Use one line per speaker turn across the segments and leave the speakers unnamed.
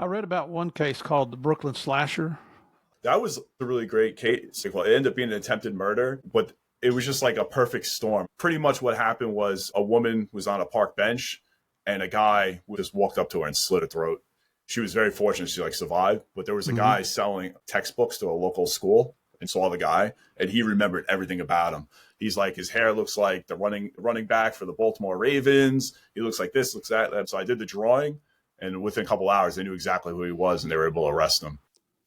I read about one case called the Brooklyn Slasher.
That was a really great case. Well, it ended up being an attempted murder, but it was just like a perfect storm. Pretty much what happened was a woman was on a park bench and a guy just walked up to her and slit her throat. She was very fortunate she like survived, but there was a
Hmm.
guy selling textbooks to a local school and saw the guy and he remembered everything about him. He's like, his hair looks like the running back for the Baltimore Ravens. He looks like this, looks that. So I did the drawing and within a couple hours they knew exactly who he was and they were able to arrest him.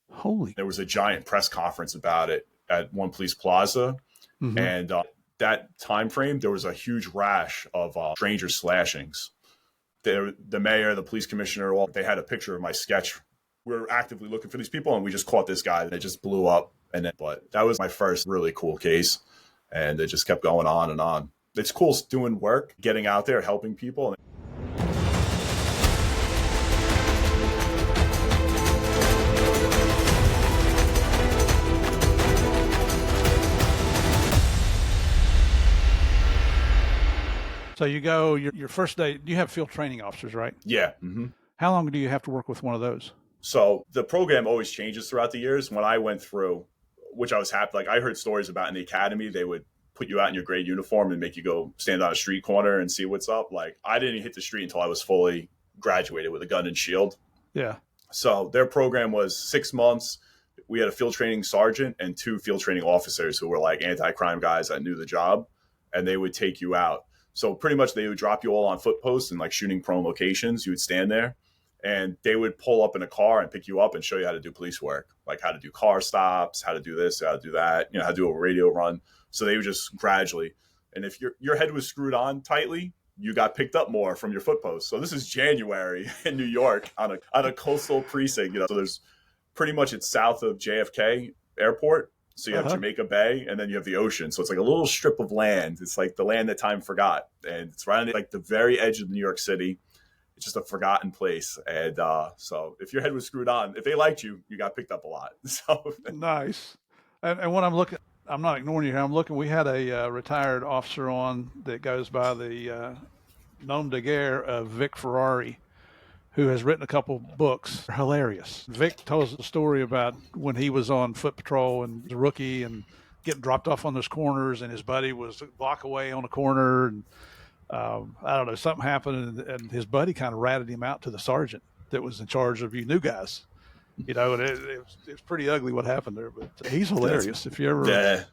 Holy.
There was a giant press conference about it at One Police Plaza,
Hmm.
and that time frame there was a huge rash of stranger slashings. The mayor, the police commissioner, all they had a picture of my sketch. We were actively looking for these people, and we just caught this guy, and it just blew up. And then, but that was my first really cool case, and it just kept going on and on. It's cool doing work, getting out there, helping people.
So you go your first day. You have field training officers, right?
Yeah. Mm-hmm.
How long do you have to work with one of those?
So the program always changes throughout the years. When I went through, which I was happy, like I heard stories about in the academy, they would put you out in your grade uniform and make you go stand on a street corner and see what's up. Like I didn't hit the street until I was fully graduated with a gun and shield.
Yeah.
So their program was 6 months. We had a field training sergeant and two field training officers who were like anti-crime guys that knew the job, and they would take you out. So pretty much they would drop you all on foot posts and like shooting prone locations. You would stand there and they would pull up in a car and pick you up and show you how to do police work, like how to do car stops, how to do this, how to do that, how to do a radio run. So they would just gradually, and if your head was screwed on tightly, you got picked up more from your foot posts. So this is January in New York on a coastal precinct. So there's pretty much it's south of JFK Airport. So you have
Uh-huh.
Jamaica Bay, and then you have the ocean. So it's like a little strip of land. It's like the land that time forgot, and it's right on like the very edge of New York City. It's just a forgotten place. And so if your head was screwed on, if they liked you, you got picked up a lot. So
Nice. And when I'm looking, I'm not ignoring you here. I'm looking. We had a retired officer on that goes by the nom de guerre of Vic Ferrari, who has written a couple books. Hilarious. Vic tells a story about when he was on foot patrol and was a rookie and getting dropped off on those corners, and his buddy was a block away on a corner, and I don't know, something happened, and his buddy kind of ratted him out to the sergeant that was in charge of you new guys. And it was pretty ugly what happened there, but he's hilarious. If you ever,
yeah,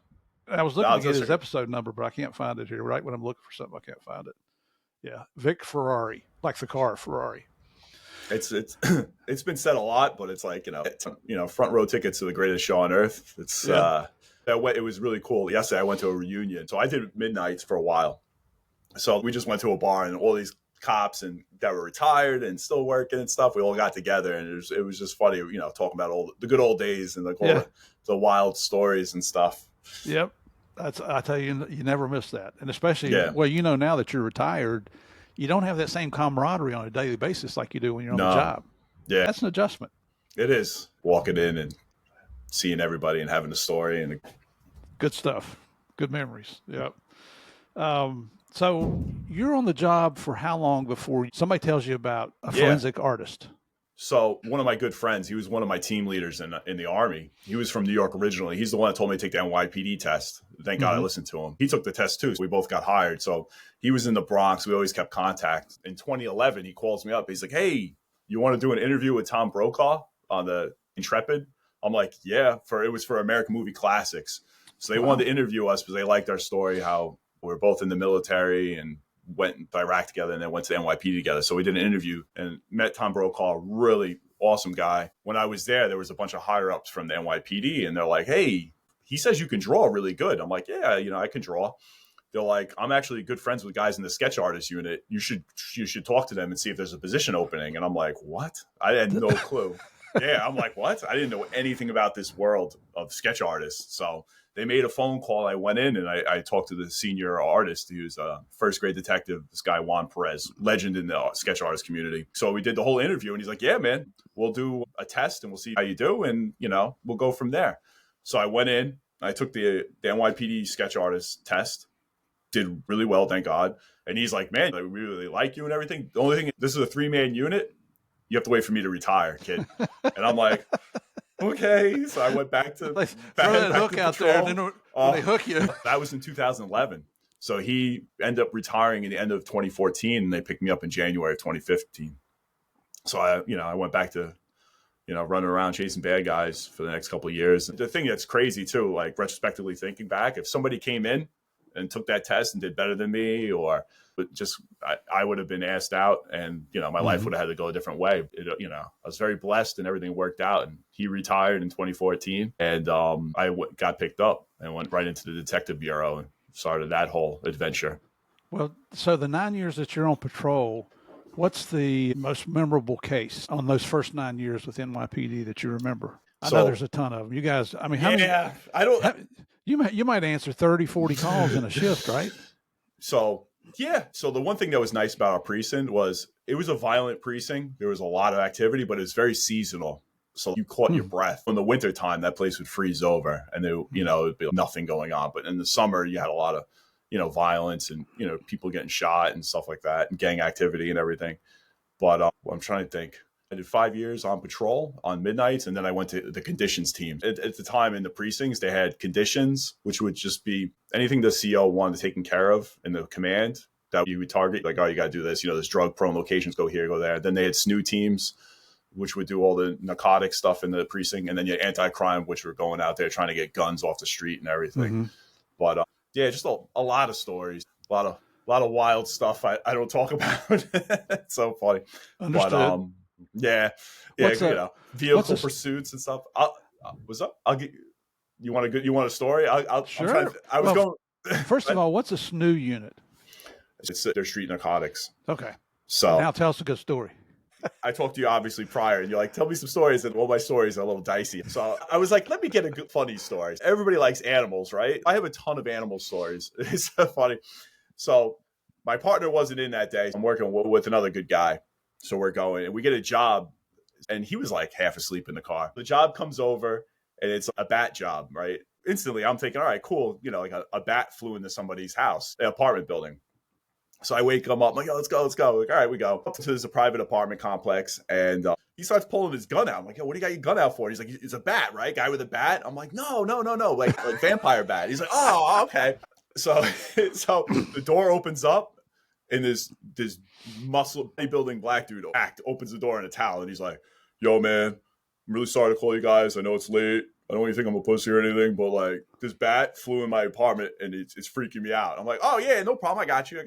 I was looking
no,
to get his episode number, but I can't find it here. Right when I'm looking for something, I can't find it. Yeah, Vic Ferrari, like the car Ferrari.
it's it's been said a lot, but it's like front row tickets to the greatest show on earth. It's
Yeah.
that way. It was really cool. Yesterday I went to a reunion, so I did midnights for a while. So we just went to a bar and all these cops and that were retired and still working and stuff. We all got together and it was just funny, talking about all the good old days and like all
Yeah.
the wild stories and stuff.
Yep. I tell you, you never miss that, and especially
Yeah.
well, now that you're retired, you don't have that same camaraderie on a daily basis like you do when you're on the
No.
job.
Yeah,
That's an adjustment.
it is walking in and seeing everybody and having a story and
Good stuff. Good memories. Yep. So you're on the job for how long before somebody tells you about a
Yeah.
forensic artist?
So one of my good friends, he was one of my team leaders in the Army. He was from New York originally. He's the one that told me to take the NYPD test. Thank God I
Mhm.
listened to him. He took the test too, so we both got hired. So he was in the Bronx. We always kept contact. In 2011, he calls me up. He's like, "Hey, you want to do an interview with Tom Brokaw on the Intrepid?" I'm like, "Yeah." It was for American Movie Classics. So they
Wow.
wanted to interview us because they liked our story, how we're both in the military and went to Iraq together and then went to the NYPD together. So we did an interview and met Tom Brokaw, really awesome guy. When I was there was a bunch of higher ups from the NYPD and they're like, "Hey, he says you can draw really good." I'm like, "Yeah, I can draw." They're like, "I'm actually good friends with guys in the sketch artist unit. You should talk to them and see if there's a position opening." And I'm like, "What?" I had no clue. Yeah, I'm like, "What?" I didn't know anything about this world of sketch artists. So they made a phone call. I went in and I talked to the senior artist who's a first grade detective, this guy, Juan Perez, legend in the sketch artist community. So we did the whole interview and he's like, "Yeah, man, we'll do a test and we'll see how you do. And, we'll go from there." So I went in, I took the NYPD sketch artist test, did really well, thank God. And he's like, "Man, we really like you and everything. The only thing, this is a 3-man unit. you have to wait for me to retire, kid. And I'm like, okay. So I went back to
They throw that hook out there, and then when they hook you.
That was in 2011. So he ended up retiring in the end of 2014, and they picked me up in January of 2015. So I went back to, running around chasing bad guys for the next couple of years. The thing that's crazy too, like retrospectively thinking back, if somebody came in and took that test and did better than me, or just I would have been asked out, and my life would have had to go a different way. I was very blessed, and everything worked out. And he retired in 2014, and got picked up and went right into the detective bureau and started that whole adventure.
Well, so the 9 years that you're on patrol, what's the most memorable case on those first 9 years with NYPD that you remember? I know there's a ton of them. You guys, I mean, how many?
I don't.
You might answer 30, 40 calls in a shift, right?
So the one thing that was nice about our precinct was it was a violent precinct. There was a lot of activity, but it was very seasonal. So you caught your breath. In the wintertime, that place would freeze over, and there, it'd be nothing going on. But in the summer, you had a lot of, violence and, people getting shot and stuff like that, and gang activity and everything. But I'm trying to think. I did 5 years on patrol on midnights, and then I went to the conditions team. At the time in the precincts, they had conditions, which would just be anything the CO wanted taken care of in the command that you would target. Like, oh, you got to do this. There's drug-prone locations, go here, go there. Then they had SNU teams, which would do all the narcotic stuff in the precinct. And then you had anti-crime, which were going out there trying to get guns off the street and everything. But just a lot of stories, a lot of wild stuff I don't talk about. It's so funny.
Understood.
But vehicle pursuits and stuff. What's up? I'll get. You want a story?
Sure. First of all, what's a SNU unit?
It's their street narcotics.
Okay.
So
now tell us a good story.
I talked to you obviously prior, and you're like, tell me some stories, and all my stories are a little dicey. So I was like, let me get a good funny story. Everybody likes animals, right? I have a ton of animal stories. It's so funny. So my partner wasn't in that day. I'm working with another good guy. So we're going, and we get a job, and he was like half asleep in the car. The job comes over, and it's a bat job, right? Instantly, I'm thinking, all right, cool. Like a bat flew into somebody's house, an apartment building. So I wake him up, I'm like, oh, let's go. Like, all right, we go. So there's a private apartment complex, and he starts pulling his gun out. I'm like, yo, what do you got your gun out for? He's like, it's a bat, right? Guy with a bat? I'm like, no, like vampire bat. He's like, oh, okay. So the door opens up, and this muscle building black dude opens the door in a towel, and he's like, yo, man, I'm really sorry to call you guys. I know it's late. I don't want you to think I'm a pussy or anything, but like this bat flew in my apartment and it's freaking me out. I'm like, oh yeah, no problem. I got you.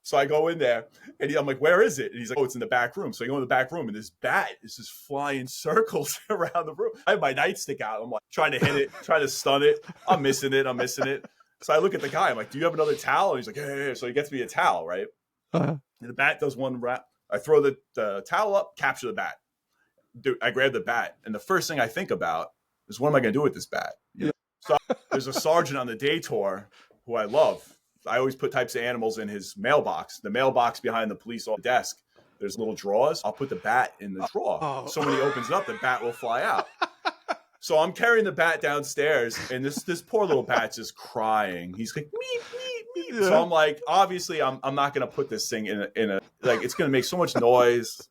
So I go in there and I'm like, where is it? And he's like, oh, it's in the back room. So I go in the back room and this bat is just flying circles around the room. I have my nightstick out. I'm like trying to hit it, trying to stun it. I'm missing it. So I look at the guy. I'm like, do you have another towel? And he's like, yeah. So he gets me a towel, right? And the bat does one wrap. I throw the towel up, capture the bat. Dude, I grab the bat. And the first thing I think about is, what am I going to do with this bat? Yeah. So there's a sergeant on the day tour who I love. I always put types of animals in his mailbox. The mailbox behind the police desk, there's little drawers. I'll put the bat in the drawer. So when he opens it up, the bat will fly out. So I'm carrying the bat downstairs, and this poor little bat's just crying. He's like, meep, meep, meep. Yeah. So I'm like, obviously, I'm not going to put this thing in a like, it's going to make so much noise.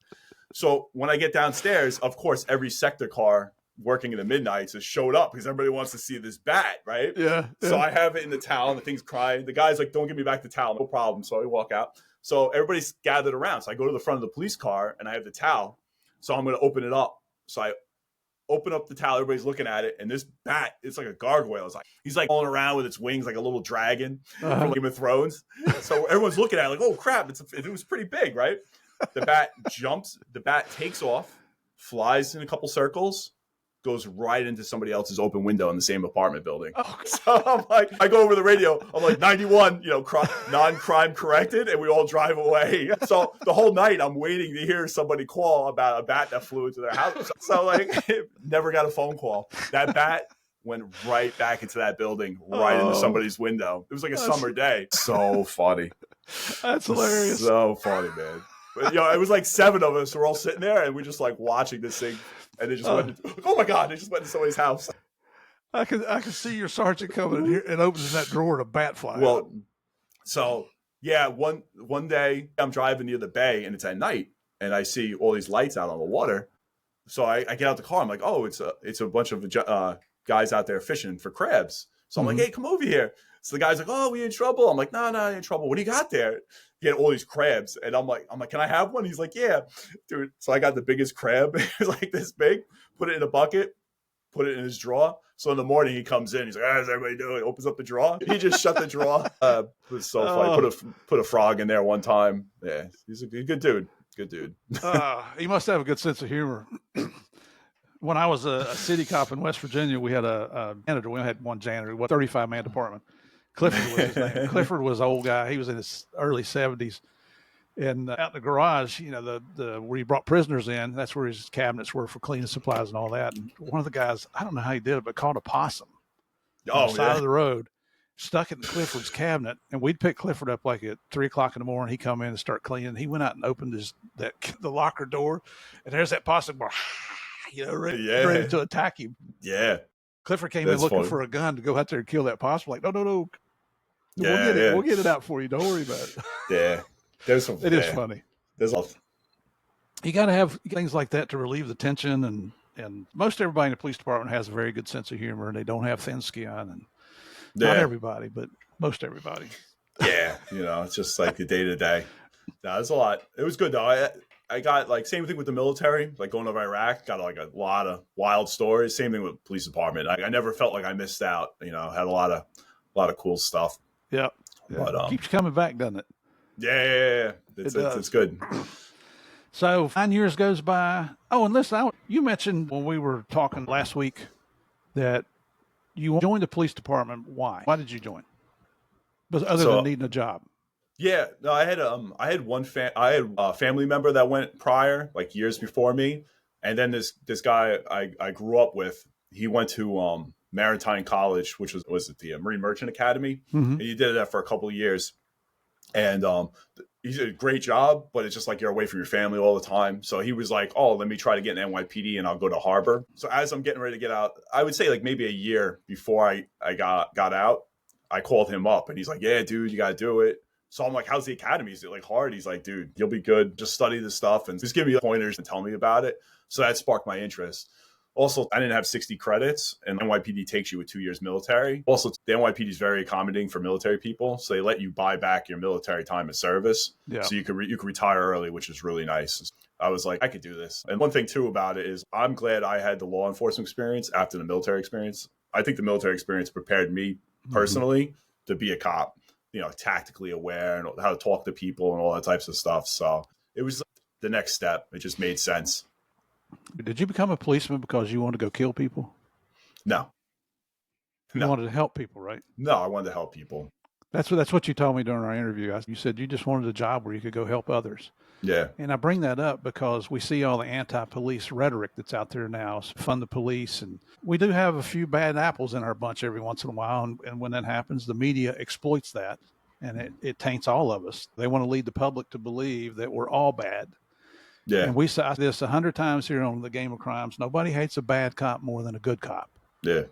So when I get downstairs, of course, every sector car working in the midnights has showed up because everybody wants to see this bat, right?
Yeah.
So I have it in the towel, and the thing's crying. The guy's like, don't give me back the towel. No problem. So I walk out. So everybody's gathered around. So I go to the front of the police car, and I have the towel. So I'm going to open it up. So I open up the towel. Everybody's looking at it. And this bat, it's like a gargoyle. It's like, he's like rolling around with its wings like a little dragon from Game of Thrones. So everyone's looking at it like, oh, crap. It was pretty big, right? The bat jumps. The bat takes off, flies in a couple circles, goes right into somebody else's open window in the same apartment building. Oh, so I'm like, I go over the radio. I'm like, 91, non-crime corrected, and we all drive away. So the whole night I'm waiting to hear somebody call about a bat that flew into their house. So like, never got a phone call. That bat went right back into that building, right into somebody's window. It was like a summer day. So funny.
That's hilarious.
So funny, man. But, it was like 7 of us. We're all sitting there, and we're just like watching this thing. And they just went, oh my God, they just went to somebody's house.
I can see your sergeant coming in here and opens that drawer and a bat flying out.
So yeah, one day I'm driving near the bay, and it's at night. and I see all these lights out on the water. So I get out the car. I'm like, oh, it's a bunch of guys out there fishing for crabs. So I'm like, hey, come over here. So the guy's like, oh, we in trouble? I'm like, no, ain't in trouble. What do you got there? He had all these crabs. And I'm like, can I have one? He's like, yeah. Dude. So I got the biggest crab. It was like this big, put it in a bucket, put it in his drawer. So in the morning he comes in, he's like, how's everybody doing? Opens up the drawer. He just shut the drawer. It was so funny. Put a frog in there one time. Yeah, he's a good dude. Good dude.
He must have a good sense of humor. When I was a city cop in West Virginia, we had a janitor. We had one janitor, 35-man department. Clifford was his name. Clifford was an old guy. He was in his early 70s. And out in the garage, the where he brought prisoners in, that's where his cabinets were for cleaning supplies and all that. And one of the guys, I don't know how he did it, but caught a possum on the side of the road, stuck it in Clifford's cabinet. And we'd pick Clifford up like at 3 o'clock in the morning. He'd come in and start cleaning. He went out and opened the locker door, and there's that possum ready to attack him.
Yeah.
Clifford came in looking for a gun to go out there and kill that possum. Like, no. We'll get it out for you. Don't worry about it.
Yeah. It
is funny. You got to have things like that to relieve the tension, and most everybody in the police department has a very good sense of humor, and they don't have thin skin, and not everybody, but most everybody.
Yeah, it's just like the day to day. No, it's a lot. It was good though. I got like same thing with the military, like going over Iraq. Got like a lot of wild stories. Same thing with the police department. I never felt like I missed out. Had a lot of cool stuff.
Yeah. But keeps coming back, doesn't it?
Yeah. It's good.
So 9 years goes by. Oh, and listen, you mentioned when we were talking last week that you joined the police department. Why? Why did you join? But other than needing a job.
Yeah, no, I had a family member that went prior, like years before me, and then this guy I grew up with, he went to Maritime College, which was at the Marine Merchant Academy, and he did that for a couple of years, and he did a great job, but it's just like you're away from your family all the time. So he was like, oh, let me try to get an NYPD and I'll go to Harbor. So as I'm getting ready to get out, I would say like maybe a year before I got out, I called him up and he's like, yeah, dude, you got to do it. So I'm like, how's the academy? Is it like hard? He's like, dude, you'll be good. Just study this stuff and just give me pointers and tell me about it. So that sparked my interest. Also, I didn't have 60 credits, and NYPD takes you with 2 years military. Also, the NYPD is very accommodating for military people, so they let you buy back your military time of service. Yeah. So you could retire early, which is really nice. I was like, I could do this. And one thing too about it is I'm glad I had the law enforcement experience after the military experience. I think the military experience prepared me personally to be a cop, tactically aware and how to talk to people and all that types of stuff. So it was the next step. It just made sense.
Did you become a policeman because you wanted to go kill people?
No.
You wanted to help people, right?
No, I wanted to help people.
That's what you told me during our interview. You said you just wanted a job where you could go help others.
Yeah.
And I bring that up because we see all the anti-police rhetoric that's out there now, fund the police. And we do have a few bad apples in our bunch every once in a while. And when that happens, the media exploits that, and it taints all of us. They want to lead the public to believe that we're all bad. Yeah. And we say this 100 times here on the Game of Crimes. Nobody hates a bad cop more than a good cop.
Yeah.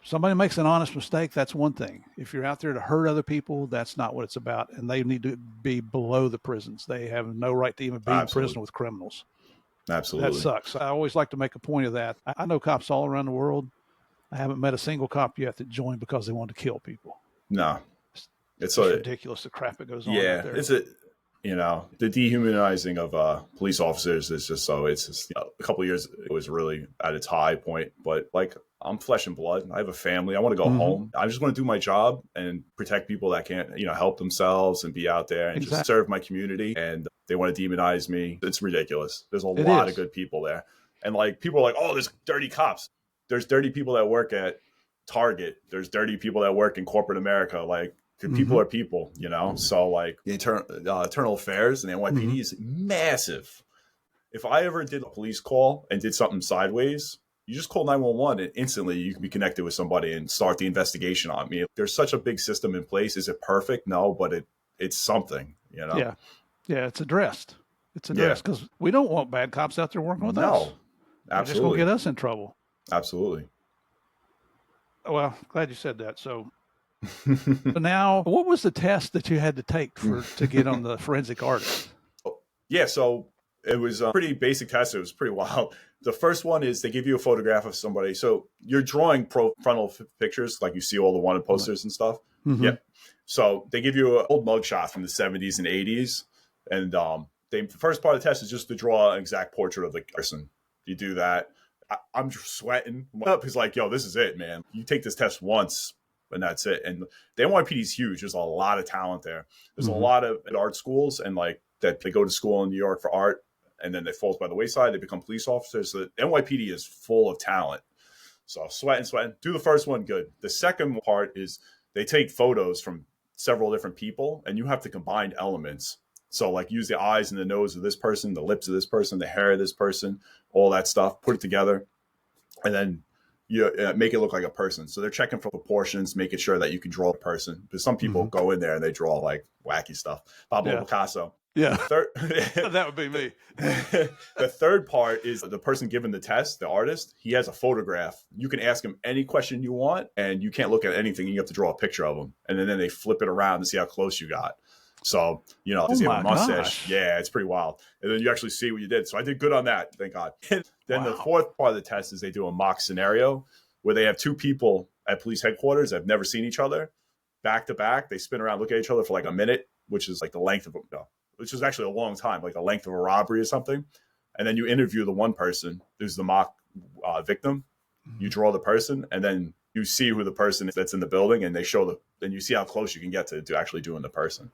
Somebody makes an honest mistake, that's one thing. If you're out there to hurt other people, that's not what it's about. And they need to be below the prisons. They have no right to even be in prison with criminals.
Absolutely.
That sucks. I always like to make a point of that. I know cops all around the world. I haven't met a single cop yet that joined because they wanted to kill people.
No.
It's ridiculous, the crap that goes on out there.
The dehumanizing of police officers is just so. It's just a couple of years it was really at its high point, but like I'm flesh and blood. I have a family. I want to go home. I just want to do my job and protect people that can't help themselves and be out there and just serve my community. And they want to demonize me. It's ridiculous. There's a lot of good people there, and like people are like, oh, there's dirty cops. There's dirty people that work at Target. There's dirty people that work in corporate America. Like. People are people, So like the internal affairs and the NYPD is massive. If I ever did a police call and did something sideways, you just call 911 and instantly you can be connected with somebody and start the investigation on me. There's such a big system in place. Is it perfect? No, but it's something,
Yeah. Yeah. It's addressed. Because we don't want bad cops out there working with us.
No, absolutely.
They're just going to get us in trouble.
Absolutely.
Well, glad you said that. So now, what was the test that you had to take to get on the forensic artist?
Yeah, so It was a pretty basic test. It was pretty wild. The first one is they give you a photograph of somebody. So you're drawing frontal pictures, like you see all the wanted posters and stuff.
Mm-hmm.
Yep. So they give you an old mugshot from the 70s and 80s. And the first part of the test is just to draw an exact portrait of the person. You do that. I'm just sweating. He's like, yo, this is it, man. You take this test once and that's it. And the NYPD is huge. There's a lot of talent there. There's a lot of art schools and like that they go to school in New York for art and then they falls by the wayside. They become police officers. So the NYPD is full of talent. So sweating. Do the first one, good. The second part is they take photos from several different people and you have to combine elements. So like use the eyes and the nose of this person, the lips of this person, the hair of this person, all that stuff, put it together. And then you make it look like a person. So they're checking for proportions, making sure that you can draw a person. Because some people go in there and they draw like wacky stuff. Pablo Picasso.
Yeah. That would be me.
The third part is the person giving the test, the artist, he has a photograph. You can ask him any question you want and you can't look at anything. You have to draw a picture of him. And then they flip it around to see how close you got. So, you know, does he have a mustache? Gosh. Yeah, it's pretty wild. And then you actually see what you did. So I did good on that, thank God. And then the fourth part of the test is they do a mock scenario where they have two people at police headquarters that have never seen each other, back to back. They spin around, look at each other for like a minute, which is like the length of which is actually a long time, like the length of a robbery or something. And then you interview the one person who's the mock victim. You draw the person, and then you see who the person is that's in the building, and they show then you see how close you can get to actually doing the person.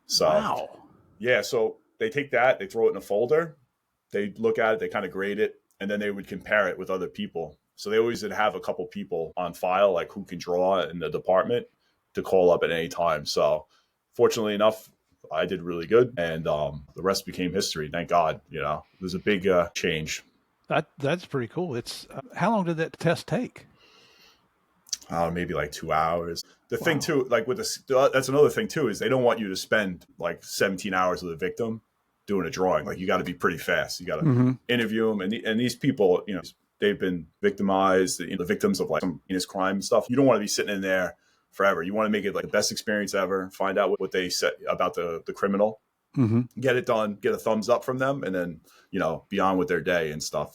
So, yeah, so they take that, they throw it in a folder, they look at it, they kind of grade it, and then they would compare it with other people. So they always would have a couple people on file, like who can draw in the department to call up at any time. So fortunately enough, I did really good, and the rest became history. Thank God, you know, it was a big change.
That's pretty cool. It's how long did that test take?
Maybe like 2 hours. The thing too, like with that's another thing too, is they don't want you to spend like 17 hours with a victim doing a drawing. Like you got to be pretty fast. You got to interview them. And these people, you know, they've been victimized, you know, the victims of like some heinous crime and stuff. You don't want to be sitting in there forever. You want to make it like the best experience ever. Find out what they said about the criminal, get it done, get a thumbs up from them, and then, you know, be on with their day and stuff.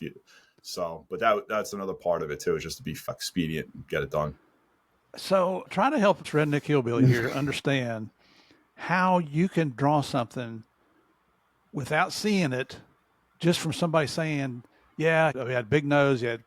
So, but that's another part of it too, is just to be expedient and get it done.
So try to help Redneck Hillbilly here understand how you can draw something without seeing it, just from somebody saying, yeah, you had a big nose, you had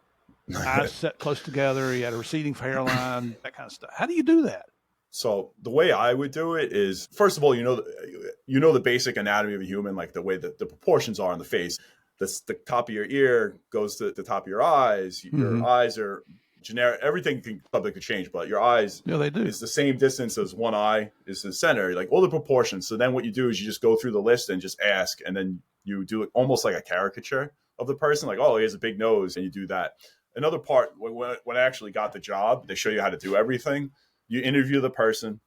eyes set close together, you had a receding hairline, that kind of stuff. How do you do that?
So the way I would do it is, first of all, you know the basic anatomy of a human, like the way that the proportions are on the face. The top of your ear goes to the top of your eyes. Your eyes are generic. Everything can subject to change, but your eyes
they do.
Is the same distance as one eye is the center, like all the proportions. So then what you do is you just go through the list and just ask, and then you do it almost like a caricature of the person, like, oh, he has a big nose, and you do that. Another part, when I actually got the job, they show you how to do everything. You interview the person,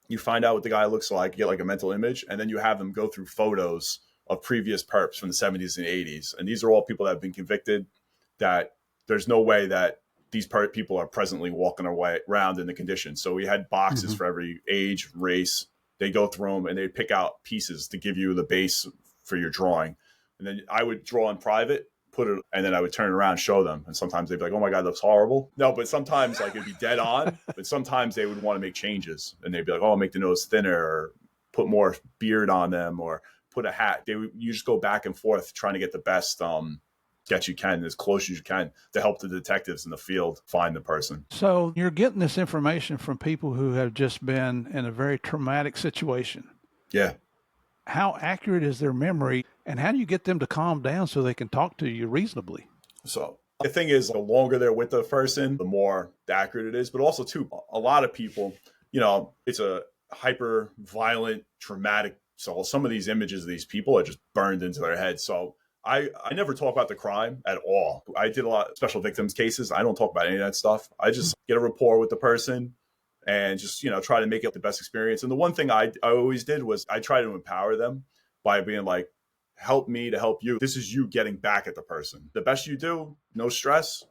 you find out what the guy looks like, you get like a mental image, and then you have them go through photos of previous perps from the 70s and 80s. And these are all people that have been convicted, that there's no way that these people are presently walking around in the condition. So we had boxes for every age, race. They go through them and they pick out pieces to give you the base for your drawing. And then I would draw in private, put it, and then I would turn it around and show them. And sometimes they'd be like, oh my God, that looks horrible. No, but sometimes like it'd be dead on, but sometimes they would want to make changes. And they'd be like, oh, I'll make the nose thinner, or put more beard on them, or put a hat. You just go back and forth trying to get the best sketch you can, as close as you can, to help the detectives in the field find the person.
So you're getting this information from people who have just been in a very traumatic situation.
Yeah.
How accurate is their memory, and how do you get them to calm down so they can talk to you reasonably?
So the thing is, the longer they're with the person, the more accurate it is. But also, too, a lot of people, you know, it's a hyper violent, traumatic. So some of these images of these people are just burned into their head. So I never talk about the crime at all. I did a lot of special victims cases. I don't talk about any of that stuff. I just get a rapport with the person and just, you know, try to make it the best experience. And the one thing I always did was I try to empower them by being like, help me to help you. This is you getting back at the person. The best you do, no stress.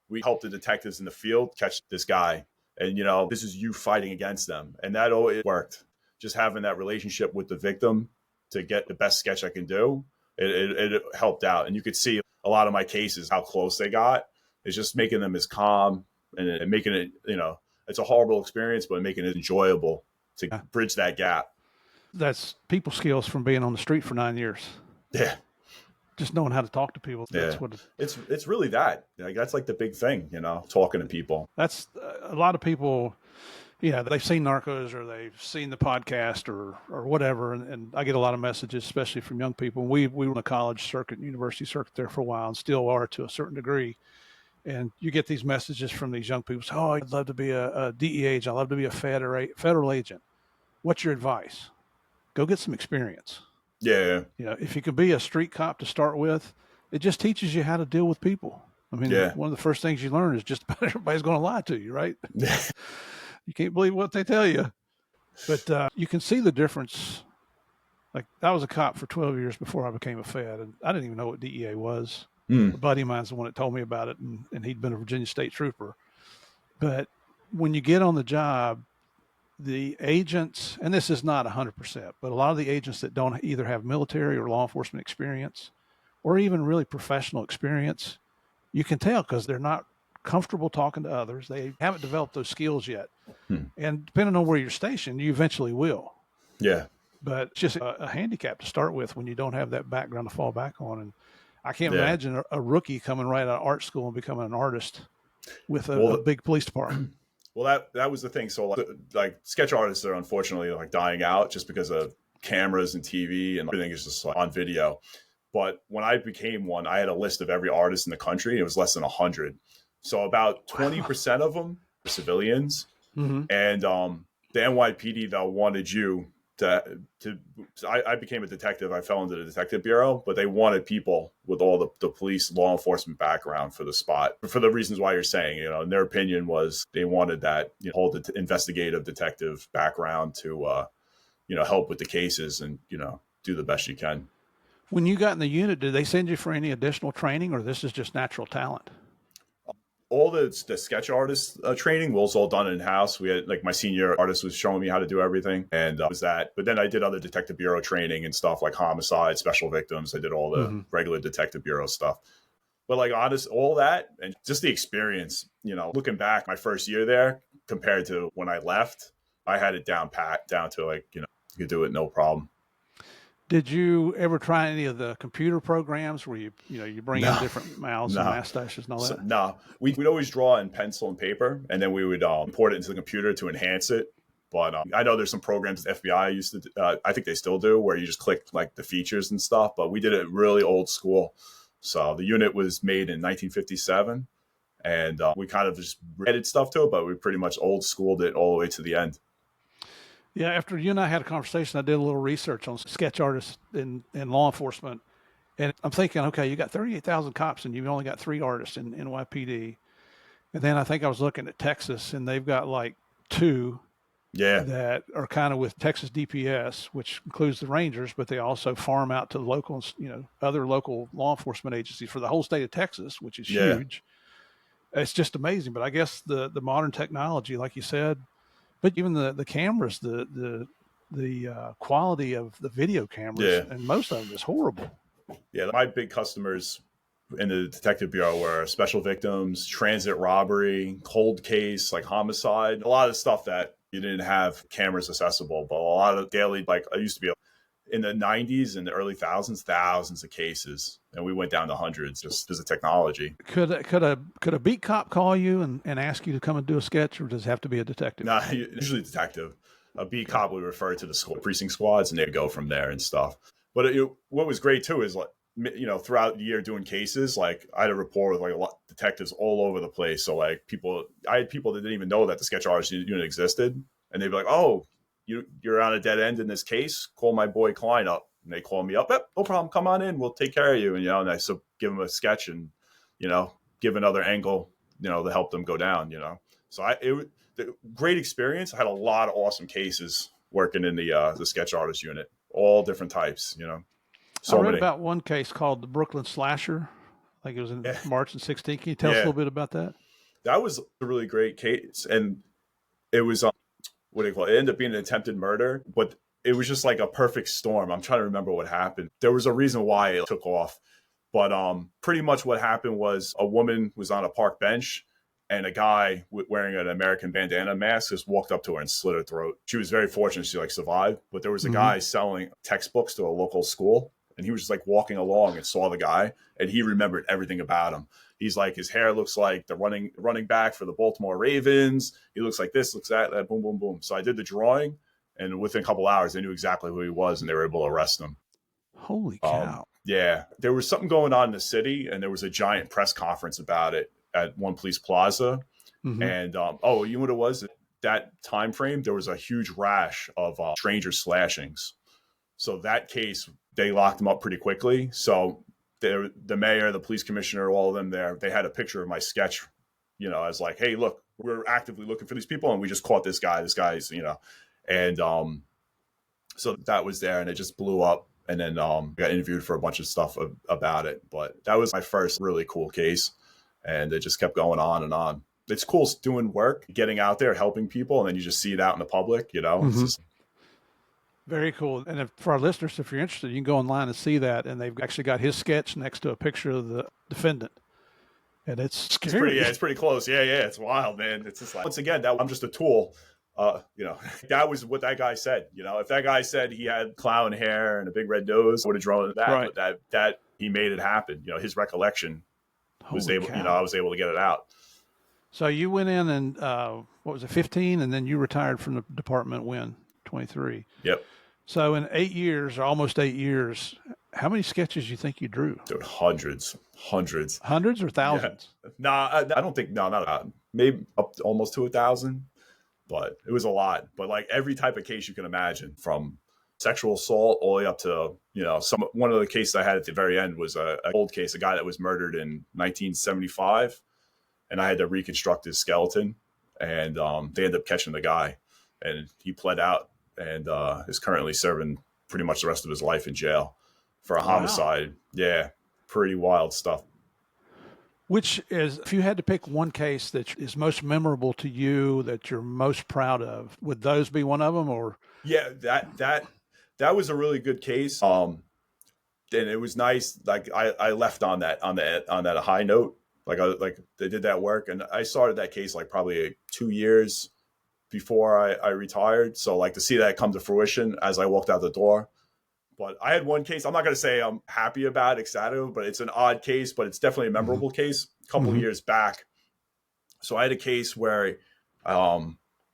We help the detectives in the field catch this guy. And, you know, this is you fighting against them. And that always worked. Just having that relationship with the victim to get the best sketch I can do. it helped out. And you could see a lot of my cases, how close they got. It's just making them as calm and making it, it's a horrible experience, but making it enjoyable to bridge that gap.
That's people skills from being on the street for 9 years.
Yeah.
Just knowing how to talk to people. That's what
it's really that. Like, that's like the big thing, talking to people.
That's a lot of people. Yeah, they've seen Narcos or they've seen the podcast or whatever, and I get a lot of messages, especially from young people. We were in the college circuit, university circuit there for a while, and still are to a certain degree. And you get these messages from these young people. Oh, I'd love to be a DEA agent. I'd love to be a federal agent. What's your advice? Go get some experience.
Yeah.
If you could be a street cop to start with, it just teaches you how to deal with people. I mean, one of the first things you learn is just about everybody's going to lie to you, right? You can't believe what they tell you. But you can see the difference. Like, I was a cop for 12 years before I became a Fed, and I didn't even know what DEA was. A buddy of mine's the one that told me about it, and he'd been a Virginia State Trooper. But when you get on the job, the agents, and this is not 100%, but a lot of the agents that don't either have military or law enforcement experience or even really professional experience, you can tell because they're not comfortable talking to others. They haven't developed those skills yet. And depending on where you're stationed, you eventually will.
Yeah.
But it's just a handicap to start with when you don't have that background to fall back on. And I can't imagine a rookie coming right out of art school and becoming an artist with a big police department.
Well, that was the thing. So like sketch artists are unfortunately like dying out just because of cameras and TV and everything is just like on video. But when I became one, I had a list of every artist in the country. It was less than 100. So about 20% of them were civilians. And the NYPD though wanted you I became a detective. I fell into the detective bureau, but they wanted people with all the police law enforcement background for the spot for the reasons why you're saying, and their opinion was they wanted that whole investigative detective background to, help with the cases and, do the best you can.
When you got in the unit, did they send you for any additional training or this is just natural talent?
All the sketch artist training was all done in-house. We had like my senior artist was showing me how to do everything and was that. But then I did other detective bureau training and stuff like homicide, special victims. I did all the regular detective bureau stuff. But like all that and just the experience, looking back my first year there compared to when I left, I had it down pat down to like, you could do it no problem.
Did you ever try any of the computer programs where you bring in different mouths and mustaches and all that?
No, we'd always draw in pencil and paper, and then we would import it into the computer to enhance it. But I know there's some programs the FBI used to, I think they still do, where you just click like the features and stuff. But we did it really old school. So the unit was made in 1957, and we kind of just added stuff to it, but we pretty much old schooled it all the way to the end.
Yeah, after you and I had a conversation, I did a little research on sketch artists in law enforcement. And I'm thinking, okay, you got 38,000 cops and you've only got 3 artists in NYPD. And then I think I was looking at Texas and they've got like 2 that are kind of with Texas DPS, which includes the Rangers, but they also farm out to the local, other local law enforcement agencies for the whole state of Texas, which is huge. It's just amazing. But I guess the modern technology, like you said, but even the cameras, the quality of the video cameras, and most of them is horrible.
Yeah, my big customers in the detective bureau were special victims, transit robbery, cold case, like homicide, a lot of stuff that you didn't have cameras accessible, but a lot of daily, like I used to be in the 90s and the early thousands of cases, and we went down to hundreds just because of technology.
Could a beat cop call you and ask you to come and do a sketch, or does it have to be a detective?
No, usually detective. A beat cop would refer to the precinct squads, and they'd go from there and stuff. But what was great too is like, throughout the year doing cases, like I had a rapport with like a lot of detectives all over the place. So like I had people that didn't even know that the sketch artist unit existed, and they'd be like, "Oh, you're on a dead end in this case. Call my boy Klein up." And they call me up. Yep, no problem. Come on in. We'll take care of you. And and I give them a sketch and give another angle to help them go down. So the great experience. I had a lot of awesome cases working in the sketch artist unit, all different types.
So I read about one case called the Brooklyn Slasher. I think it was in March and 16. Can you tell us a little bit about that?
That was a really great case, and it was what do you call it? It ended up being an attempted murder, but it was just like a perfect storm. I'm trying to remember what happened. There was a reason why it took off. But pretty much what happened was a woman was on a park bench and a guy wearing an American bandana mask just walked up to her and slit her throat. She was very fortunate she like survived. But there was a guy selling textbooks to a local school, and he was just like walking along and saw the guy, and he remembered everything about him. He's like, his hair looks like the running back for the Baltimore Ravens. He looks like this, looks that, boom, boom, boom. So I did the drawing, and within a couple hours, they knew exactly who he was, and they were able to arrest him.
Holy cow.
Yeah. There was something going on in the city, and there was a giant press conference about it at One Police Plaza. And, you know what it was? That time frame, there was a huge rash of stranger slashings. So that case, they locked him up pretty quickly. So the mayor, the police commissioner, all of them there, they had a picture of my sketch, as like, hey, look, we're actively looking for these people, and we just caught this guy. This guy's, and so that was there, and it just blew up. And then got interviewed for a bunch of stuff about it. But that was my first really cool case, and it just kept going on and on. It's cool doing work, getting out there, helping people, and then you just see it out in the public, It's just...
Very cool. And for our listeners, if you're interested, you can go online and see that. And they've actually got his sketch next to a picture of the defendant. And it's scary.
It's pretty close. Yeah. It's wild, man. It's just like, once again, I'm just a tool. That was what that guy said. If that guy said he had clown hair and a big red nose, I would have drawn that.
Right.
But that he made it happen. His recollection was able, I was able to get it out.
So you went in and, 15? And then you retired from the department when? 23.
Yep.
So in 8 years, or almost 8 years, how many sketches do you think you drew?
Dude, hundreds.
Hundreds or thousands?
Yeah. Nah, I don't think, not about, maybe up to almost to 1,000, but it was a lot. But like every type of case you can imagine, from sexual assault all the way up to, one of the cases I had at the very end was a old case, a guy that was murdered in 1975, and I had to reconstruct his skeleton, and they ended up catching the guy, and he pled out and is currently serving pretty much the rest of his life in jail for a homicide. Yeah, pretty wild stuff.
Which is, if you had to pick one case that is most memorable to you, that you're most proud of, would those be one of them? Or
yeah, that was a really good case. And it was nice. Like I left on that a high note. Like they did that work, and I started that case like probably 2 years before I retired. So like to see that come to fruition as I walked out the door. But I had one case, I'm not going to say I'm happy about, ecstatic, but it's an odd case, but it's definitely a memorable case. A couple of years back. So I had a case where it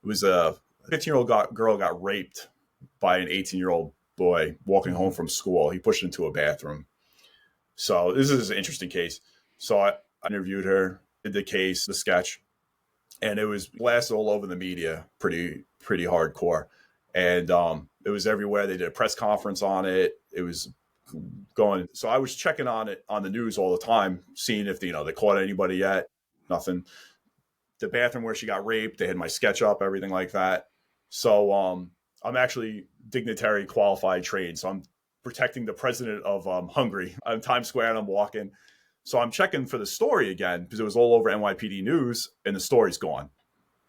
was a 15-year-old girl got raped by an 18-year-old boy walking home from school. He pushed her into a bathroom. So this is an interesting case. So I interviewed her, did the case, the sketch, and it was blasted all over the media, pretty hardcore. And it was everywhere. They did a press conference on it. It was going. So I was checking on it on the news all the time, seeing if they caught anybody yet. Nothing. The bathroom where she got raped, they had my sketch up, everything like that. So I'm actually dignitary qualified trained. So I'm protecting the president of Hungary. I'm Times Square and I'm walking. So I'm checking for the story again because it was all over NYPD news and the story's gone.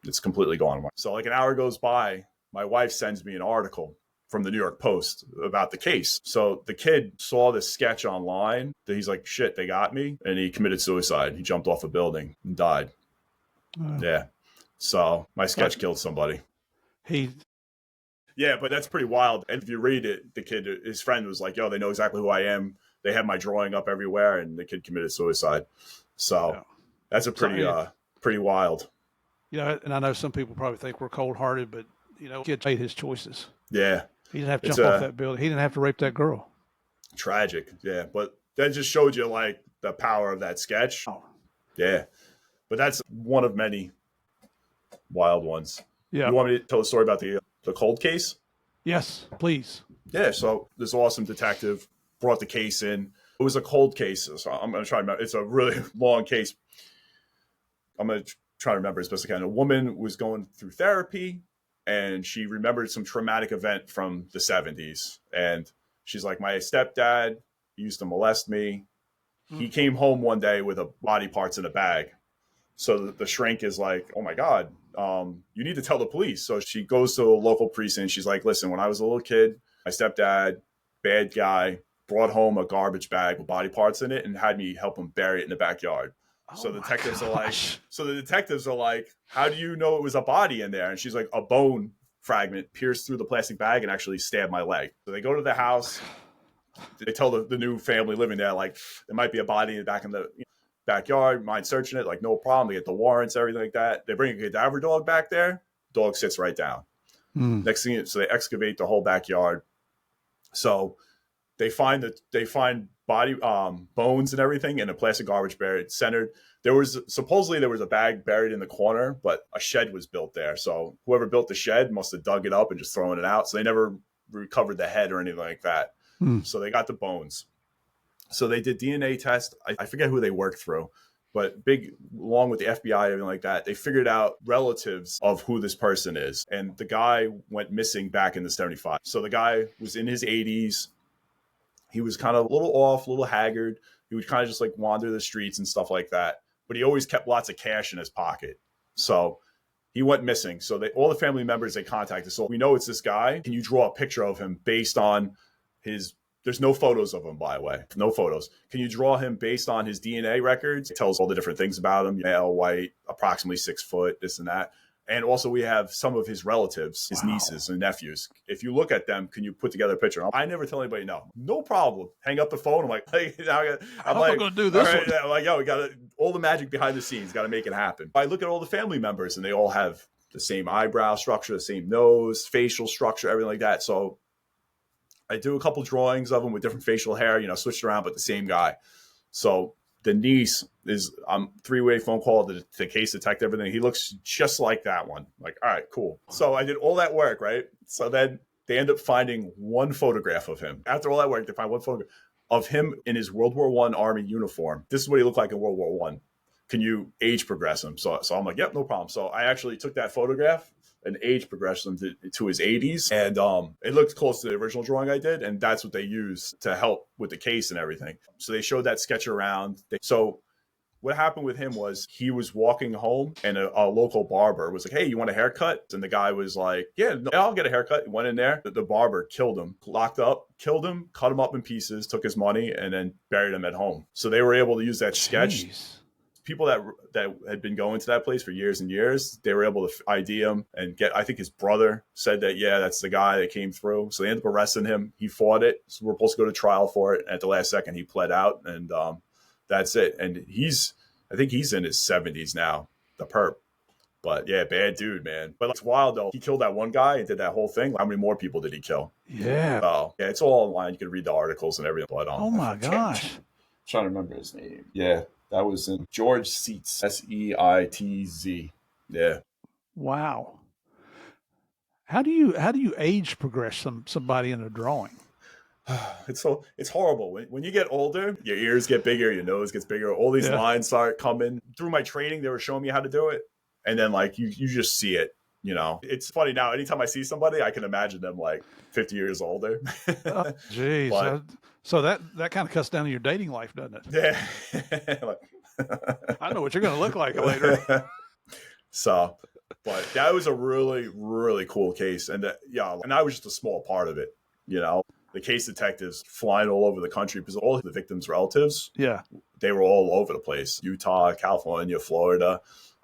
It's completely gone. So like an hour goes by. My wife sends me an article from the New York Post about the case. So the kid saw this sketch online. He's like, shit, they got me. And he committed suicide. He jumped off a building and died. Yeah. So my sketch killed somebody. Yeah, but that's pretty wild. And if you read it, the kid, his friend was like, yo, they know exactly who I am. They have my drawing up everywhere, and the kid committed suicide. So that's a pretty wild.
And I know some people probably think we're cold-hearted, but kid made his choices.
Yeah.
He didn't have to jump off that building. He didn't have to rape that girl.
Tragic. Yeah. But that just showed you like the power of that sketch. Oh. Yeah. But that's one of many wild ones. Yeah. You want me to tell a story about the cold case?
Yes, please.
Yeah. So this awesome detective brought the case in. It was a cold case. So I'm going to try to remember. It's a really long case. I'm going to try to remember as best I can. A woman was going through therapy, and she remembered some traumatic event from the 70s. And she's like, my stepdad used to molest me. He came home one day with body parts in a bag. So the shrink is like, oh my God, you need to tell the police. So she goes to a local precinct. She's like, listen, when I was a little kid, my stepdad, bad guy, brought home a garbage bag with body parts in it and had me help him bury it in the backyard. So
Oh
the
my
detectives
gosh.
are like, how do you know it was a body in there? And she's like, a bone fragment pierced through the plastic bag and actually stabbed my leg. So they go to the house. They tell the new family living there, like, there might be a body back in the backyard. Mind searching it? Like, no problem. They get the warrants, everything like that. They bring a cadaver dog back there. Dog sits right down. Next thing, so they excavate the whole backyard. So they find body bones and everything in a plastic garbage buried centered. There was a bag buried in the corner, but a shed was built there. So whoever built the shed must have dug it up and just thrown it out. So they never recovered the head or anything like that. So they got the bones. So they did DNA test. I forget who they worked through, but along with the FBI, everything like that, they figured out relatives of who this person is. And the guy went missing back in the 75. So the guy was in his 80s. He was kind of a little off, a little haggard. He would kind of just like wander the streets and stuff like that. But he always kept lots of cash in his pocket. So he went missing. So all the family members, they contacted. So we know it's this guy. Can you draw a picture of him based on there's no photos of him, by the way, no photos. Can you draw him based on his DNA records? It tells all the different things about him, male, white, approximately 6 foot, this and that. And also we have some of his relatives, his nieces and nephews. If you look at them, can you put together a picture? I never tell anybody no. No problem. Hang up the phone. I'm like, hey, I'm
going to do this
right,
one?
I'm like, yo, we got all the magic behind the scenes. Got to make it happen. I look at all the family members and they all have the same eyebrow structure, the same nose, facial structure, everything like that. So I do a couple drawings of them with different facial hair, switched around, but the same guy. So the niece is 3-way phone call to the case detective, everything. He looks just like that one. Like, all right, cool. So I did all that work, right? So then they end up finding one photograph of him. After all that work, they find one photograph of him in his World War I Army uniform. This is what he looked like in World War I. Can you age progress him? So I'm like, yep, no problem. So I actually took that photograph and age progressed him to his 80s. And it looked close to the original drawing I did. And that's what they used to help with the case and everything. So they showed that sketch around. So what happened with him was he was walking home and a local barber was like, hey, you want a haircut? And the guy was like, yeah, no, I'll get a haircut. He went in there. The barber killed him, locked up, killed him, cut him up in pieces, took his money, and then buried him at home. So they were able to use that sketch. People that had been going to that place for years and years, they were able to ID him and I think his brother said that, yeah, that's the guy that came through. So they ended up arresting him. He fought it. So we're supposed to go to trial for it. And at the last second, he pled out, and that's it. And I think he's in his 70s now, the perp. But yeah, bad dude, man. But it's wild though. He killed that one guy and did that whole thing. How many more people did he kill?
Yeah.
Oh, yeah, it's all online. You can read the articles and everything. But
oh my gosh.
I'm trying to remember his name. Yeah. That was in George Seitz, Seitz. Yeah.
Wow. How do you age progress somebody in a drawing?
It's horrible. When you get older, your ears get bigger, your nose gets bigger. All these lines start coming. Through my training, they were showing me how to do it. And then like you just see it, It's funny now. Anytime I see somebody, I can imagine them like 50 years older.
Oh, geez. So that kind of cuts down to your dating life, doesn't it?
Yeah.
I know what you're going to look like later.
So, but that was a really, really cool case. And and I was just a small part of it, The case detectives flying all over the country because all the victims' relatives, they were all over the place. Utah, California, Florida.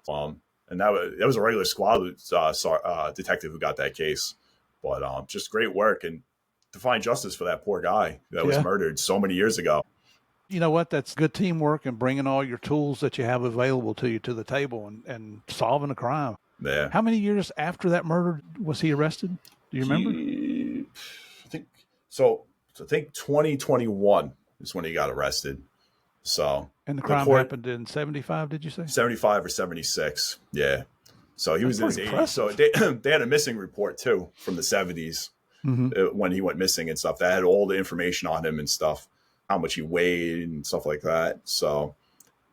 And that was a regular squad detective who got that case. But just great work and to find justice for that poor guy that was murdered so many years ago.
You know what? That's good teamwork and bringing all your tools that you have available to you to the table and solving a crime.
Yeah.
How many years after that murder was he arrested? Do you remember?
I think so. I think 2021 is when he got arrested. So
and the crime happened in 75, did you say?
75 or 76. Yeah. So he was in his 80s. So they had a missing report too from the 70s when he went missing and stuff. That had all the information on him and stuff, how much he weighed and stuff like that. So,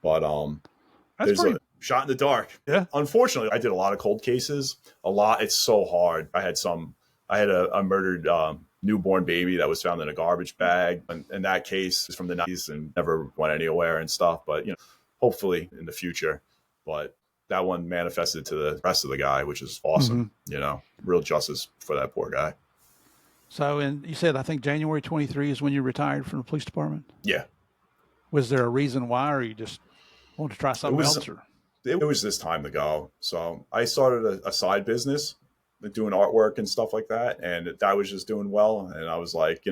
but there's a shot in the dark.
Yeah.
Unfortunately, I did a lot of cold cases. It's so hard. I had a murdered newborn baby that was found in a garbage bag. And that case is from the 90s and never went anywhere and stuff. But, hopefully in the future, but that one manifested to the rest of the guy, which is awesome. Real justice for that poor guy.
So, and you said, I think January 23 is when you retired from the police department?
Yeah.
Was there a reason why, or you just wanted to try something else? Or?
It was this time to go. So I started a side business doing artwork and stuff like that. And that was just doing well. And I was like,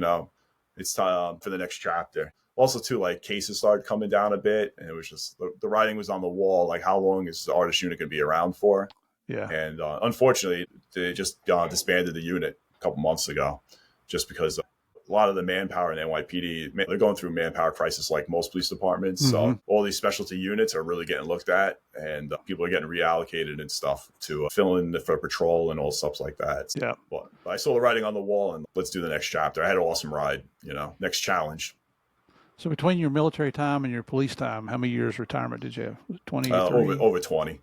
it's time for the next chapter. Also, too, like cases started coming down a bit. And it was just the writing was on the wall. Like, how long is the artist unit going to be around for?
Yeah.
And unfortunately, they just disbanded the unit a couple months ago just because a lot of the manpower in NYPD, they're going through manpower crisis like most police departments. So all these specialty units are really getting looked at, and people are getting reallocated and stuff to fill in for patrol and all stuff like that.
Yeah.
But I saw the writing on the wall, and let's do the next chapter. I had an awesome ride, next challenge.
So between your military time and your police time, how many years retirement did you have? 20?
Over 20.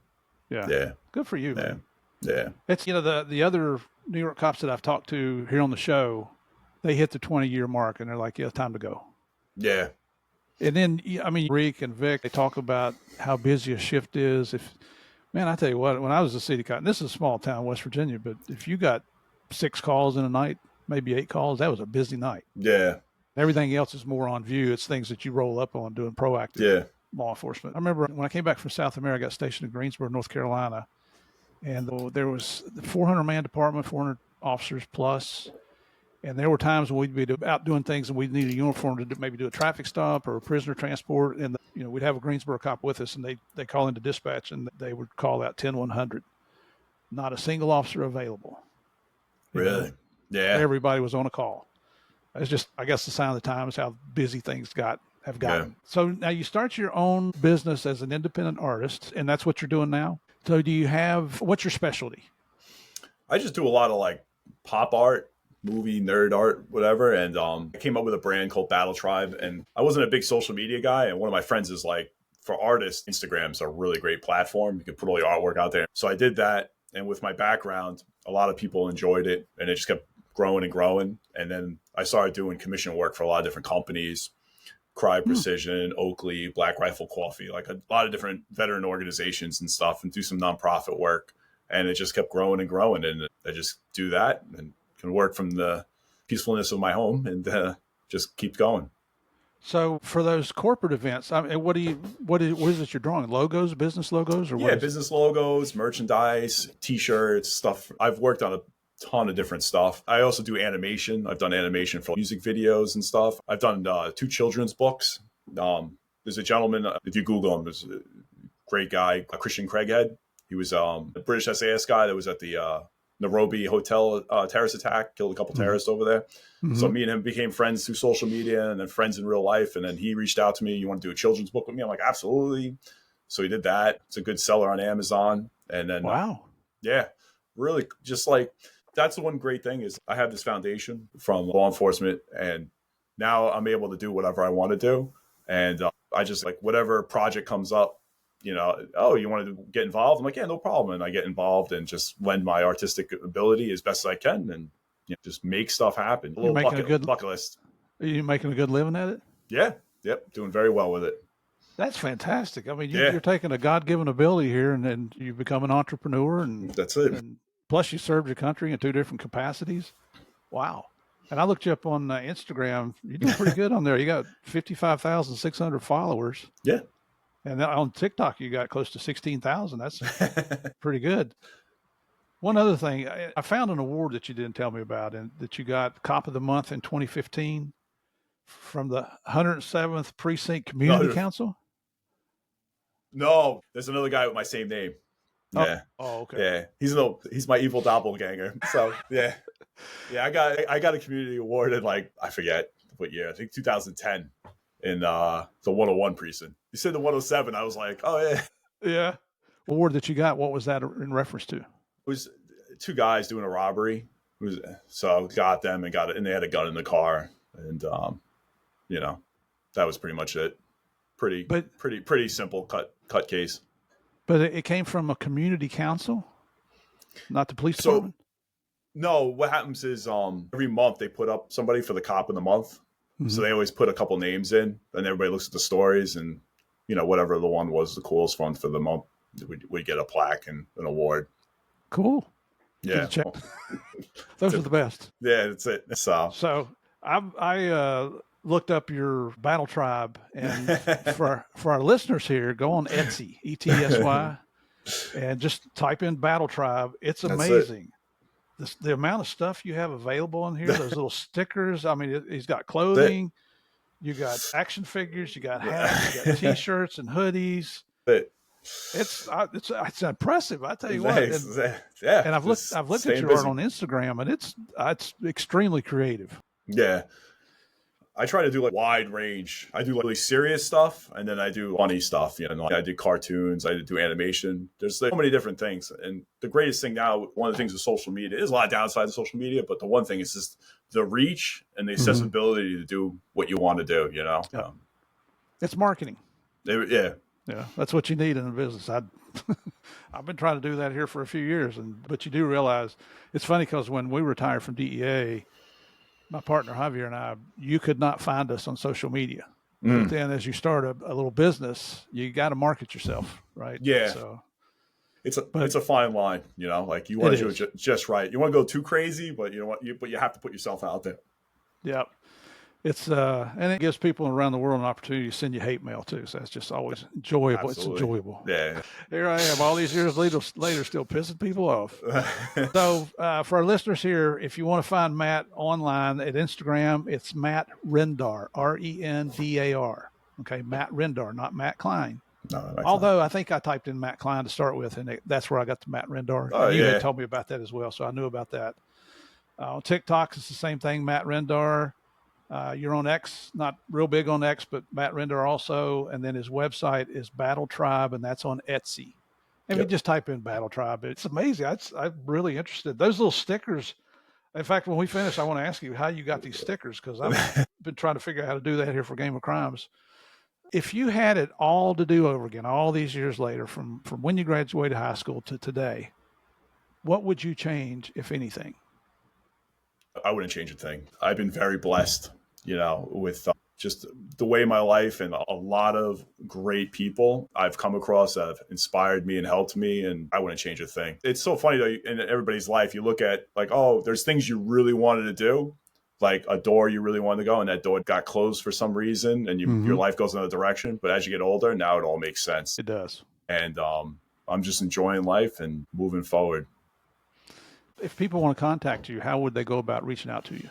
Yeah.
Yeah.
Good for you. Man.
Yeah.
It's, the other New York cops that I've talked to here on the show, they hit the 20-year mark and they're like, yeah, it's time to go.
Yeah.
And then, Rick and Vic, they talk about how busy a shift is. I tell you what, when I was a city cop, and this is a small town, West Virginia, but if you got 6 calls in a night, maybe 8 calls, that was a busy night.
Yeah.
Everything else is more on view. It's things that you roll up on doing proactive law enforcement. I remember when I came back from South America, I got stationed in Greensboro, North Carolina, and there was the 400-man department, 400 officers plus. And there were times when we'd be out doing things and we'd need a uniform to maybe do a traffic stop or a prisoner transport. And, we'd have a Greensboro cop with us, and they call into dispatch, and they would call out 10100. Not a single officer available.
Really? Yeah.
Everybody was on a call. It's just, I guess, the sign of the times, how busy things have gotten. Yeah. So now you start your own business as an independent artist, and that's what you're doing now. So what's your specialty?
I just do a lot of like pop art, movie, nerd art, whatever. And I came up with a brand called Battle Tribe. And I wasn't a big social media guy. And one of my friends is like, for artists, Instagram's a really great platform. You can put all your artwork out there. So I did that. And with my background, a lot of people enjoyed it. And it just kept growing and growing. And then I started doing commission work for a lot of different companies, Cry Precision, Oakley, Black Rifle Coffee, like a lot of different veteran organizations and stuff, and do some nonprofit work. And it just kept growing and growing. And I just do that and can work from the peacefulness of my home and just keep going.
So for those corporate events, what is it you're drawing? Logos, business logos, or what?
Yeah, business logos, merchandise, T-shirts, stuff. I've worked on a ton of different stuff. I also do animation. I've done animation for music videos and stuff. I've done 2 children's books. There's a gentleman, if you Google him, there's a great guy, Christian Craighead. He was a British SAS guy that was at the Nairobi hotel terrorist attack, killed a couple terrorists over there. So me and him became friends through social media and then friends in real life. And then he reached out to me, you want to do a children's book with me? I'm like, absolutely. So he did that. It's a good seller on Amazon. And then,
wow.
Really just like, that's the one great thing is I have this foundation from law enforcement, and now I'm able to do whatever I want to do. And I just like whatever project comes up, you want to get involved? I'm like, yeah, no problem. And I get involved and just lend my artistic ability as best as I can and just make stuff happen. A little bucket list.
Are you making a good living at it?
Yeah. Yep. Doing very well with it.
That's fantastic. I mean, you're taking a God-given ability here and then you become an entrepreneur. And
that's it.
And plus you served your country in 2 different capacities. Wow. And I looked you up on Instagram. You're doing pretty good on there. You got 55,600 followers.
Yeah.
And on TikTok, you got close to 16,000. That's pretty good. One other thing, I found an award that you didn't tell me about, and that you got Cop of the Month in 2015 from the 107th Precinct Community Council.
No, there's another guy with my same name. Yeah.
Oh, okay.
Yeah, he's my evil doppelganger. So yeah, I got a community award in I forget what year. I think 2010 in the 101 precinct. You said the 107. I was like, oh yeah.
Yeah. Award that you got. What was that in reference to?
It was 2 guys doing a robbery. So I got them and they had a gun in the car, and that was pretty much it. Pretty simple cut case.
But it came from a community council, not the police department?
No, what happens is every month they put up somebody for the Cop of the Month. Mm-hmm. So they always put a couple names in, and everybody looks at the stories, and whatever the one was the coolest one for the month, we get a plaque and an award.
Cool.
Yeah.
Those are the best.
Yeah, that's it.
So I looked up your battle tribe, and for our listeners here, go on Etsy, ETSY, and just type in battle tribe. It's amazing. The amount of stuff you have available in here, those little stickers. I mean, he's got clothing, you got action figures, you got hats, you got t-shirts and hoodies. It's impressive. I tell you what. And I've looked at your art on Instagram, and it's extremely creative.
Yeah. I try to do like wide range. I do like really serious stuff, and then I do funny stuff. You know, I do cartoons, I do animation. There's so many different things. And the greatest thing now, one of the things with social media, there's a lot of downsides of social media, but the one thing is just the reach and the accessibility to do what you want to do. You know,
it's marketing.
Yeah,
that's what you need in a business. I've been trying to do that here for a few years, but you do realize it's funny because when we retired from DEA, my partner Javier and I, you could not find us on social media. But then as you start a little business, you got to market yourself, right?
Yeah.
So
it's a fine line, you know, like you want to do it just right. You want to go too crazy, but you know what, but you have to put yourself out there.
Yeah. It's and it gives people around the world an opportunity to send you hate mail too. So that's just always enjoyable.
Absolutely.
It's enjoyable.
Yeah.
Here I am all these years later still pissing people off. So for our listeners here, if you want to find Matt online at Instagram, it's Matt Rendar, Rendar. Okay, Matt Rendar, not Matt Klein.
No,
although I think I typed in Matt Klein to start with, and that's where I got the Matt Rendar.
Oh,
you had told me about that as well, so I knew about that. On TikTok, it's the same thing, Matt Rendar. You're on X, not real big on X, but Matt Rendar also. And then his website is Battle Tribe, and that's on Etsy. And you just type in Battle Tribe. It's amazing. I'm really interested. Those little stickers. In fact, when we finish, I want to ask you how you got these stickers, because I've been trying to figure out how to do that here for Game of Crimes. If you had it all to do over again, all these years later, from when you graduated high school to today, what would you change, if anything?
I wouldn't change a thing. I've been very blessed, you know, with just the way my life and a lot of great people I've come across that have inspired me and helped me, and I wouldn't change a thing. It's so funny though, in everybody's life, you look at like, oh, there's things you really wanted to do, like a door you really wanted to go, and that door got closed for some reason, and your life goes another direction. But as you get older, now it all makes sense.
It does.
And I'm just enjoying life and moving forward.
If people want to contact you, how would they go about reaching out to you?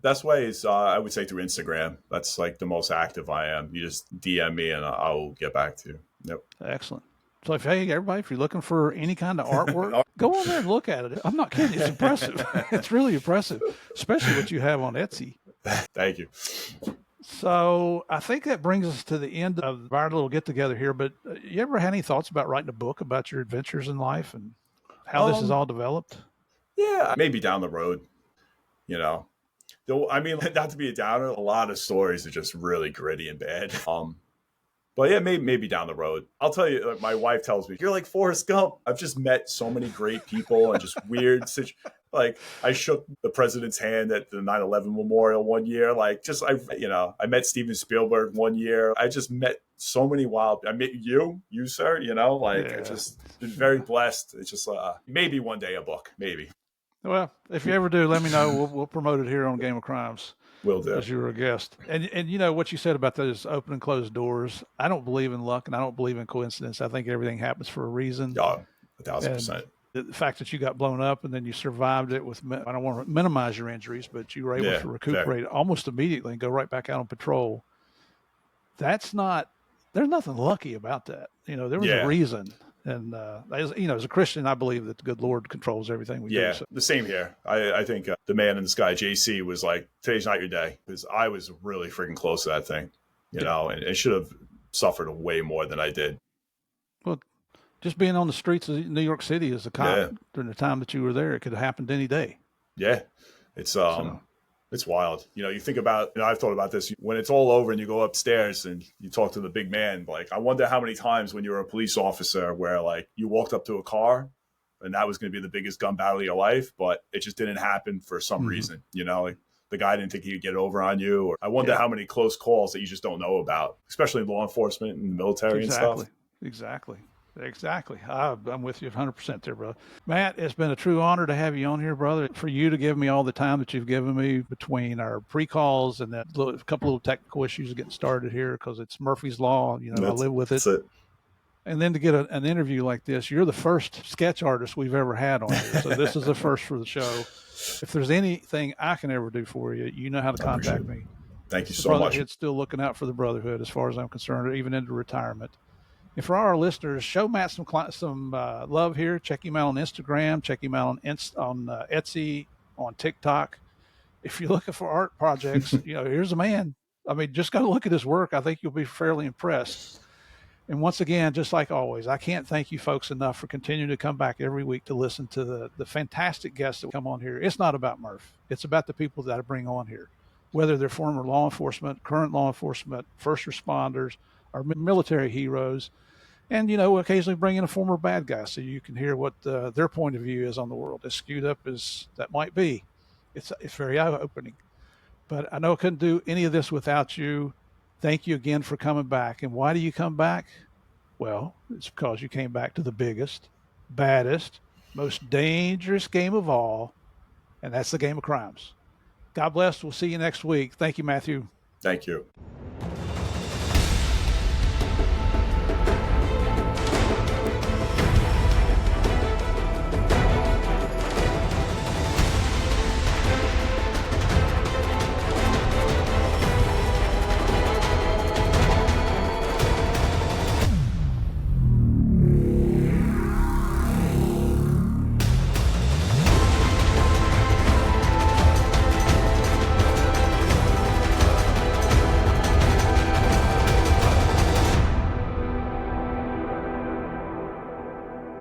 Best way is, I would say, through Instagram. That's like the most active I am. You just DM me and I'll get back to you. Yep.
Excellent. So hey, everybody, if you're looking for any kind of artwork, go on there and look at it. I'm not kidding. It's impressive. It's really impressive, especially what you have on Etsy.
Thank you.
So I think that brings us to the end of our little get together here. But you ever had any thoughts about writing a book about your adventures in life and how this is all developed?
Yeah, maybe down the road, you know. I mean, not to be a downer, a lot of stories are just really gritty and bad. But yeah, maybe down the road. I'll tell you, my wife tells me, you're like Forrest Gump. I've just met so many great people and just weird situations. Like, I shook the president's hand at the 9/11 memorial one year. Like, I met Steven Spielberg one year. I just met so many I met you, sir, you know, like, I've just been very blessed. It's just maybe one day a book, maybe.
Well, if you ever do, let me know. We'll promote it here on Game of Crimes.
Will do.
As you were a guest. And you know what you said about those open and closed doors. I don't believe in luck, and I don't believe in coincidence. I think everything happens for a reason.
Oh, 1,000%.
The fact that you got blown up and then you survived it I don't want to minimize your injuries, but you were able to recuperate almost immediately and go right back out on patrol. There's nothing lucky about that. You know, there was a reason. And, as a Christian, I believe that the good Lord controls everything we do.
Yeah, the same here. I think the man in the sky, JC, was like, today's not your day. Because I was really freaking close to that thing, you know, and it should have suffered way more than I did.
Well, just being on the streets of New York City as a cop during the time that you were there, it could have happened any day. Yeah.
It's wild. You know, you think about, I've thought about this, when it's all over and you go upstairs and you talk to the big man, like, I wonder how many times when you were a police officer where, like, you walked up to a car and that was going to be the biggest gun battle of your life, but it just didn't happen for some reason, you know, like the guy didn't think he could get over on you. Or I wonder how many close calls that you just don't know about, especially in law enforcement and the military and stuff.
Exactly. Exactly. I'm with you 100% there, brother. Matt, it's been a true honor to have you on here, brother. For you to give me all the time that you've given me between our pre-calls and that couple little technical issues getting started here, because it's Murphy's Law. I live with it.
That's it.
And then to get an interview like this, you're the first sketch artist we've ever had on here. So this is the first for the show. If there's anything I can ever do for you, you know how to contact me.
Thank you
The
so much.
Brotherhood's still looking out for the Brotherhood as far as I'm concerned, or even into retirement. And for our listeners, show Matt some love here. Check him out on Instagram. Check him out on Etsy, on TikTok. If you're looking for art projects, here's a man. I mean, just got to look at his work. I think you'll be fairly impressed. And once again, just like always, I can't thank you folks enough for continuing to come back every week to listen to the fantastic guests that come on here. It's not about Murph. It's about the people that I bring on here, whether they're former law enforcement, current law enforcement, first responders, or military heroes. And, occasionally bring in a former bad guy so you can hear what their point of view is on the world, as skewed up as that might be. It's very eye-opening. But I know I couldn't do any of this without you. Thank you again for coming back. And why do you come back? Well, it's because you came back to the biggest, baddest, most dangerous game of all, and that's the game of crimes. God bless. We'll see you next week. Thank you, Matthew.
Thank you.